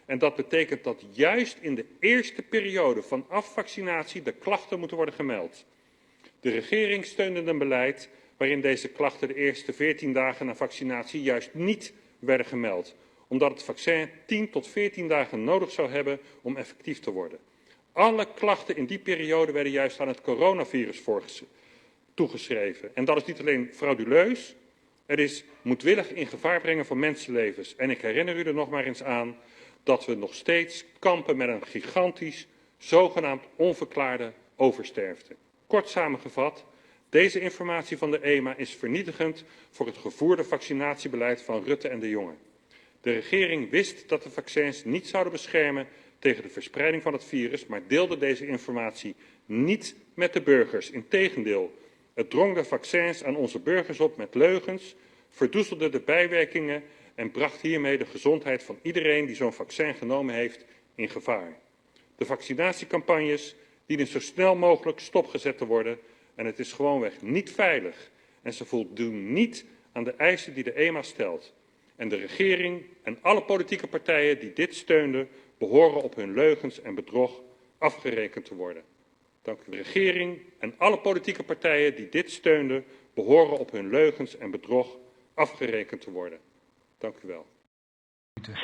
En dat betekent dat juist in de eerste periode vanaf vaccinatie de klachten moeten worden gemeld. De regering steunde een beleid waarin deze klachten de eerste 14 dagen na vaccinatie juist niet werden gemeld, omdat het vaccin 10 tot 14 dagen nodig zou hebben om effectief te worden. Alle klachten in die periode werden juist aan het coronavirus toegeschreven. En dat is niet alleen frauduleus, het is moedwillig in gevaar brengen van mensenlevens. En ik herinner u er nog maar eens aan dat we nog steeds kampen met een gigantisch, zogenaamd onverklaarde oversterfte. Kort samengevat, deze informatie van de EMA is vernietigend voor het gevoerde vaccinatiebeleid van Rutte en de Jonge. De regering wist dat de vaccins niet zouden beschermen tegen de verspreiding van het virus, maar deelde deze informatie niet met de burgers. Integendeel, het drong de vaccins aan onze burgers op met leugens, verdoezelde de bijwerkingen en bracht hiermee de gezondheid van iedereen die zo'n vaccin genomen heeft in gevaar. De vaccinatiecampagnes dienen zo snel mogelijk stopgezet te worden en het is gewoonweg niet veilig en ze voldoen niet aan de eisen die de EMA stelt. En de regering en alle politieke partijen die dit steunden behoren op hun leugens en bedrog afgerekend te worden. Dank u. De regering en alle politieke partijen die dit steunden behoren op hun leugens en bedrog afgerekend te worden. Dank u wel.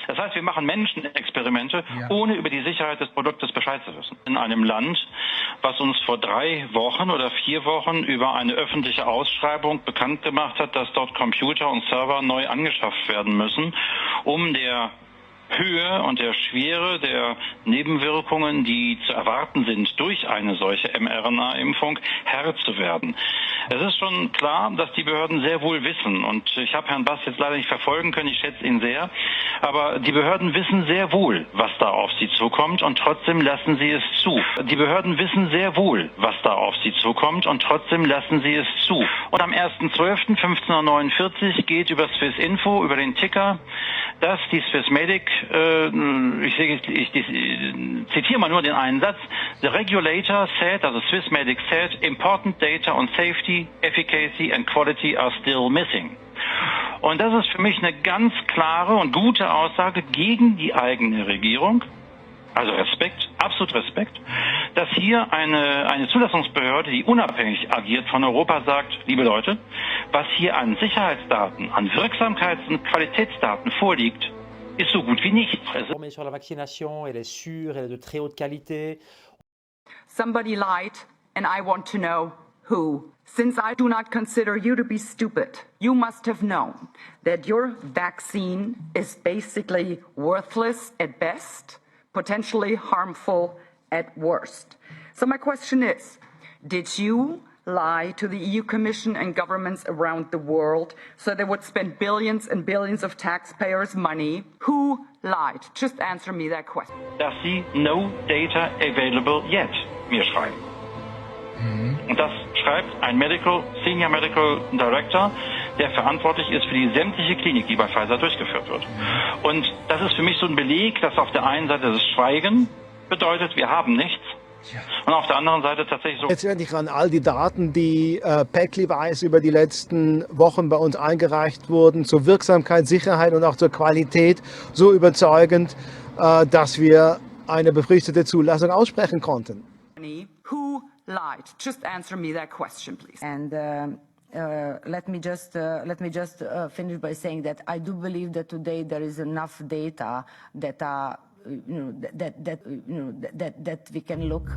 Das heißt, wir machen Menschenexperimente, ohne über die Sicherheit des Produktes Bescheid zu wissen. In einem Land, was uns vor 3 Wochen oder 4 Wochen über eine öffentliche Ausschreibung bekannt gemacht hat, dass dort Computer und Server neu angeschafft werden müssen, um der Höhe und der Schwere der Nebenwirkungen, die zu erwarten sind durch eine solche mRNA-Impfung, Herr zu werden. Es ist schon klar, dass die Behörden sehr wohl wissen, und ich habe Herrn Bass jetzt leider nicht verfolgen können, ich schätze ihn sehr, aber die Behörden wissen sehr wohl, was da auf sie zukommt, und trotzdem lassen sie es zu. Die Behörden wissen sehr wohl, was da auf sie zukommt, und trotzdem lassen sie es zu. Und am 1.12.1549 geht über Swissinfo, über den Ticker, dass die Swissmedic, ich zitiere mal nur den einen Satz, the regulator said, also Swissmedic said, important data on safety, efficacy and quality are still missing. Und das ist für mich eine ganz klare und gute Aussage gegen die eigene Regierung. Also Respekt, absolut Respekt, dass hier eine Zulassungsbehörde, die unabhängig agiert von Europa, sagt, liebe Leute, was hier an Sicherheitsdaten, an Wirksamkeits- und Qualitätsdaten vorliegt, ist so gut wie nichts. Sur la vaccination, elle est sûre, elle est de très haute qualité. Somebody lied, and I want to know who. Since I do not consider you to be stupid, you must have known that your vaccine is basically worthless at best, potentially harmful at worst. So my question is, did you lie to the EU Commission and governments around the world so they would spend billions and billions of taxpayers' money? Who lied? Just answer me that question. Dass sie no data available yet mir schreiben. Und das schreibt ein Senior Medical Director, der verantwortlich ist für die sämtliche Klinik, die bei Pfizer durchgeführt wird. Und das ist für mich so ein Beleg, dass auf der einen Seite das Schweigen bedeutet, wir haben nichts. Und auf der anderen Seite tatsächlich so. Letztendlich an all die Daten, die päckchenweise über die letzten Wochen bei uns eingereicht wurden, zur Wirksamkeit, Sicherheit und auch zur Qualität so überzeugend, dass wir eine befristete Zulassung aussprechen konnten. Who lied? Just answer me that question, please. And let me just finish by saying that I do believe that today there is enough data that that we can look.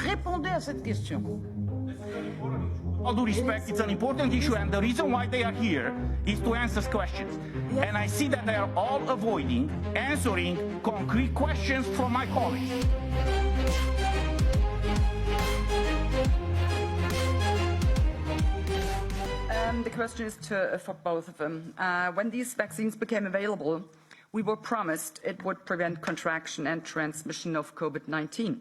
Répondez à cette question. All due respect, it's an important issue, and the reason why they are here is to answer questions. Yes. And I see that they are all avoiding answering concrete questions from my colleagues. The question is for both of them. When these vaccines became available, we were promised it would prevent contraction and transmission of COVID-19.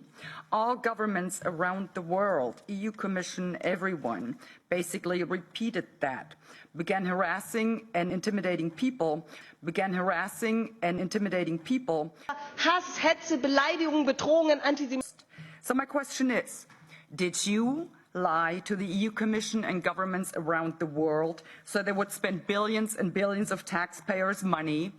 All governments around the world, EU Commission, everyone, basically repeated that, began harassing and intimidating people. Hass, Hetze, Beleidigung, Bedrohungen, Antisemitismus. So my question is, did you lie to the EU Commission and governments around the world so they would spend billions and billions of taxpayers' money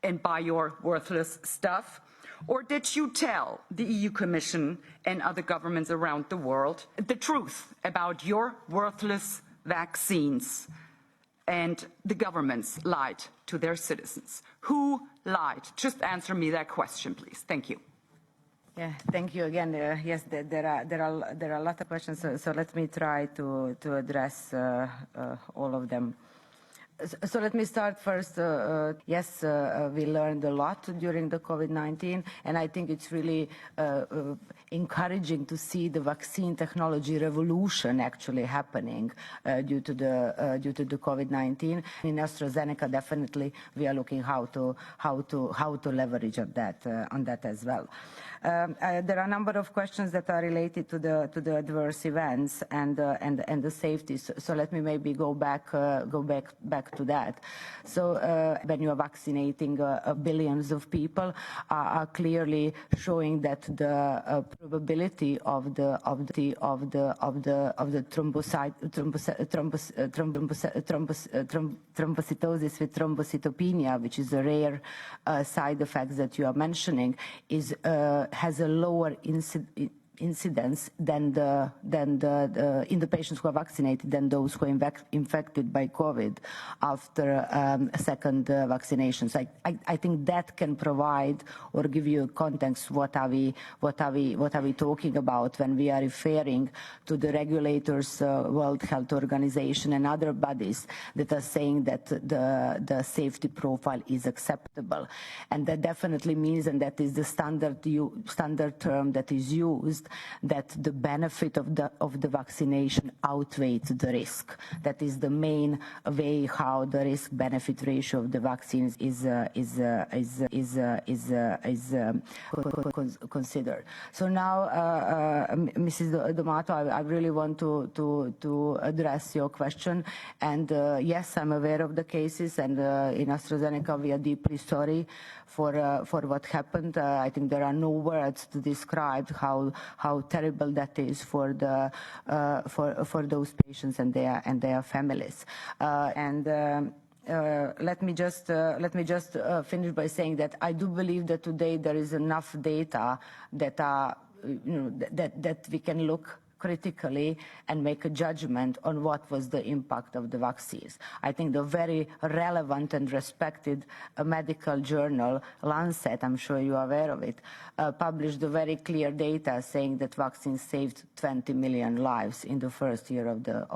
and buy your worthless stuff? Or did you tell the EU Commission and other governments around the world the truth about your worthless vaccines? And the governments lied to their citizens. Who lied? Just answer me that question, please. Thank you. Yeah, thank you again. Yes, there are a lot of questions, so let me try to address all of them. So let me start first. Yes, we learned a lot during the COVID-19, and I think it's really encouraging to see the vaccine technology revolution actually happening due to the COVID-19. In AstraZeneca, definitely we are looking how to leverage on that as well. There are a number of questions that are related to the adverse events and the safety. So let me maybe go back to that. So when you are vaccinating billions of people, are clearly showing that the probability of the thrombocytosis with thrombocytopenia, which is a rare side effect that you are mentioning, has a lower incidence than in the patients who are vaccinated than those who are infected by COVID after second vaccination. So I think that can provide or give you a context. What are we talking about when we are referring to the regulators, World Health Organization and other bodies that are saying that the safety profile is acceptable, and that definitely means, and that is the standard term that is used, that the benefit of the vaccination outweighs the risk. That is the main way how the risk-benefit ratio of the vaccines is considered. So now, Mrs. D'Amato, I really want to address your question. And yes, I'm aware of the cases, and in AstraZeneca we are deeply sorry for what happened. I think there are no words to describe how terrible that is for those patients and their families. Let me just finish by saying that I do believe that today there is enough data that that we can look critically and make a judgment on what was the impact of the vaccines. I think the very relevant and respected medical journal, Lancet, I'm sure you are aware of it, published a very clear data saying that vaccines saved 20 million lives in the first year of the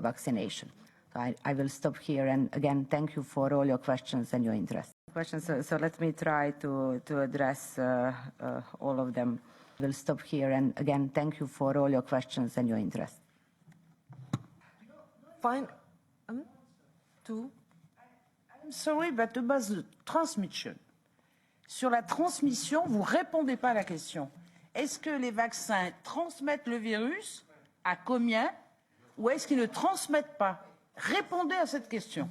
vaccination. So I will stop here, and again, thank you for all your questions and your interest. So let me try to address all of them. We'll stop here, and again, thank you for all your questions and your interest. Fine. I'm sorry, but de base de transmission. Sur la transmission, vous répondez pas à la question. Est-ce que les vaccins transmettent le virus? À combien? Ou est-ce qu'ils ne transmettent pas? Répondez à cette question.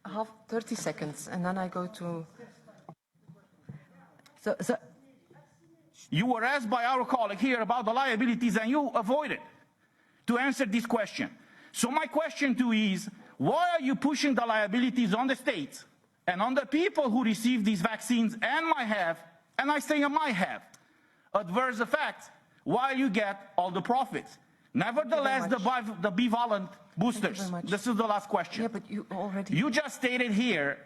30 seconds, and then I go to... You were asked by our colleague here about the liabilities, and you avoided to answer this question. So my question to you is, why are you pushing the liabilities on the states and on the people who receive these vaccines and might have, and I say might have, adverse effects, while you get all the profits? Nevertheless, the bivalent boosters, this is the last question. Yeah, but you just stated here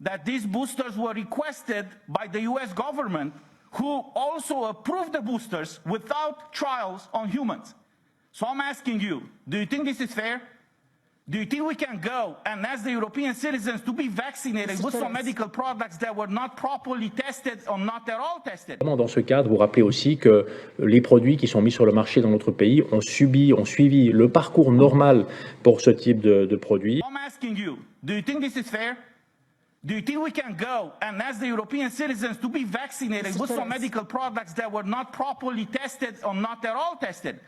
that these boosters were requested by the US government, who also approved the boosters without trials on humans. So I'm asking you, do you think this is fair? Do you think we can go and ask the European citizens to be vaccinated with some medical products that were not properly tested or not at all tested? Dans ce cadre, vous rappelez aussi que les produits qui sont mis sur le marché dans notre pays ont suivi le parcours normal pour ce type de produits. I'm asking you, do you think this is fair? Do you think we can go and ask the European citizens to be vaccinated with some medical products that were not properly tested or not at all tested?